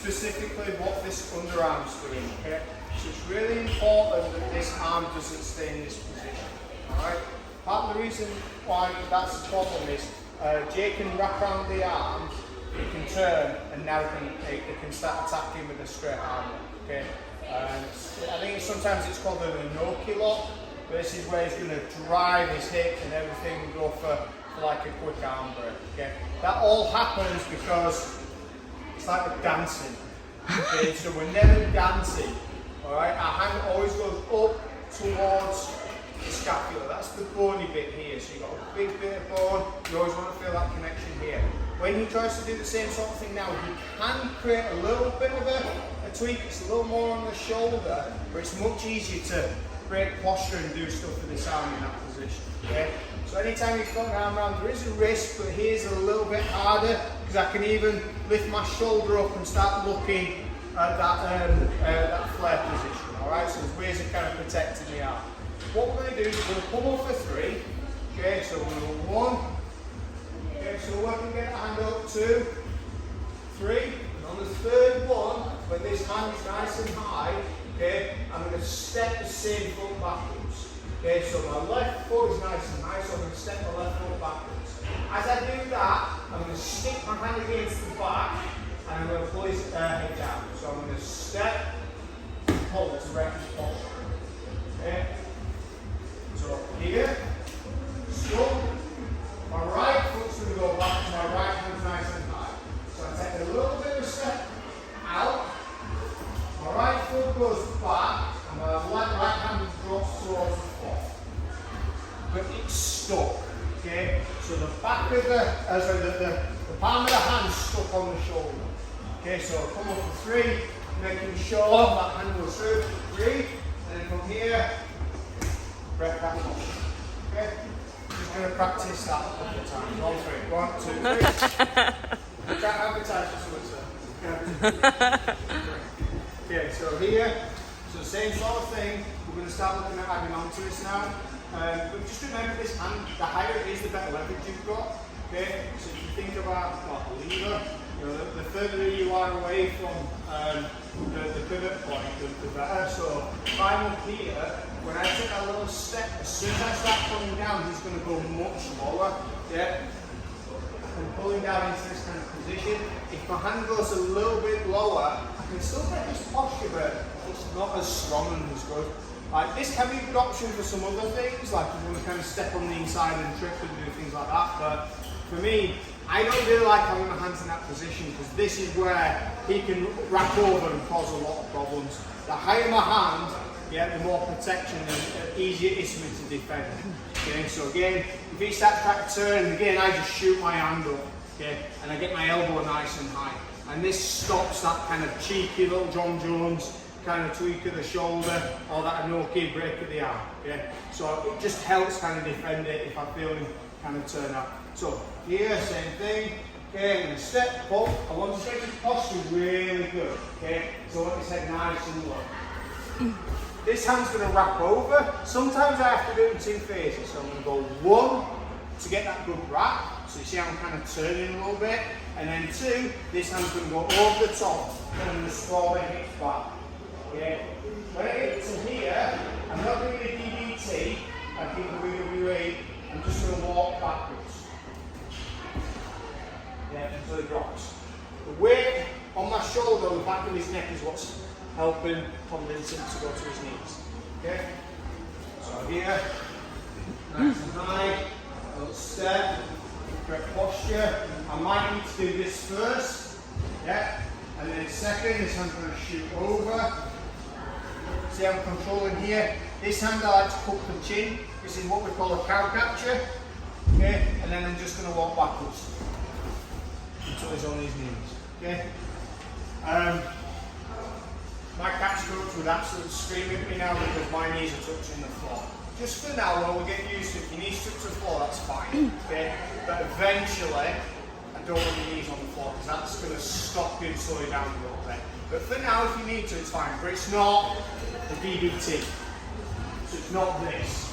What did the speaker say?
specifically what this underarm's doing, okay? So it's really important that this arm doesn't stay in this position, alright? Part of the reason why that's the problem is Jay can wrap around the arm, he can turn, and now he can start attacking with a straight arm, okay? I think sometimes it's called a NOGI lock, but this is where he's going to drive his hip and everything and go for like a quick arm break, okay? That all happens because it's like we're dancing, okay? So we're never dancing, alright? Our hand always goes up towards the scapula, that's the bony bit here, so you've got a big bit of bone, you always want to feel that connection here. When he tries to do the same sort of thing now, he can create a little bit of a tweak, it's a little more on the shoulder, but it's much easier to break posture and do stuff with this arm in that position, okay? So anytime you put an arm around, there is a risk, but here's a little bit harder, because I can even lift my shoulder up and start looking at that flare position, alright? So there's ways of kind of protecting the arm. What we're going to do is we're going to come up for 3, okay, so we're going to go 1, okay, so we're going to get the hand up, 2, 3, and on the 3rd one, when this hand is nice and high, okay, I'm going to step the same foot backwards, okay, so my left foot is nice and high, so I'm going to step my left foot backwards. As I do that, I'm going to stick my hand against the back, and I'm going to pull his head down, so I'm going to step, pull to rest his posture, okay. So here, stop, my right foot's going to go back to my right hand nice and high. So I take a little bit of a step out, my right foot goes back, and my right hand drops towards the floor. But it's stuck, okay? So the back of the palm of the hand is stuck on the shoulder. Okay, so come up for 3, making sure that hand goes through, 3, and then from here, break that one. Okay? Just going to practice that a couple of times. All 3. 1, 2, 3. Try to advertise for someone, sir. Okay, so here, so same sort of thing. We're going to start looking at adding on to this now. But just remember this hand, the higher it is, the better leverage you've got. Okay, so if you think about a lever, you know, the further you are away from the pivot point, the better. So if I'm up here, when I take a little step, as soon as I start pulling down, he's going to go much lower. Yeah? I'm pulling down into this kind of position. If my hand goes a little bit lower, I can still get this posture, but it's not as strong and as good. Like, this can be a good option for some other things, like if you want to kind of step on the inside and trip and do things like that. But for me, I don't really like having my hands in that position because this is where he can wrap over and cause a lot of problems. The higher my hand, yeah, the more protection and easier it is for me to defend. Okay, so again, if he starts trying to turn, again, I just shoot my hand up, okay, and I get my elbow nice and high. And this stops that kind of cheeky little John Jones kind of tweak of the shoulder or that NOGI break of the arm. Okay, so it just helps kind of defend it if I feel him kind of turn up. So here, same thing. Okay, I'm going to step, pull. I want to make his posture really good. Okay, so I want his head nice and low. This hand's going to wrap over. Sometimes I have to do it in 2 phases. So I'm going to go 1 to get that good wrap. So you see I'm kind of turning a little bit. And then 2, this hand's going to go over the top. And I'm going to scroll my hips back. Okay. When I get to here, I'm not doing a DDT like in WWE. I'm just going to walk backwards. Yeah, until it drops. The weight on my shoulder, on the back of his neck is what's helping convince him to go to his knees. Okay? So here, nice and high, a little step, correct posture. I might need to do this first. Yeah? And then second, this hand's going to shoot over. See, I'm controlling here. This hand I like to hook the chin. This is what we call a cow catcher. Okay? And then I'm just going to walk backwards until he's on his knees. Okay? My catch coach would absolutely scream at me now because my knees are touching the floor. Just for now, while we get used to it, if your knees touch the floor, that's fine. Okay? But eventually, I don't want your knees on the floor because that's going to stop you and slow you down a little bit. But for now, if you need to, it's fine. But it's not the DDT. So it's not this.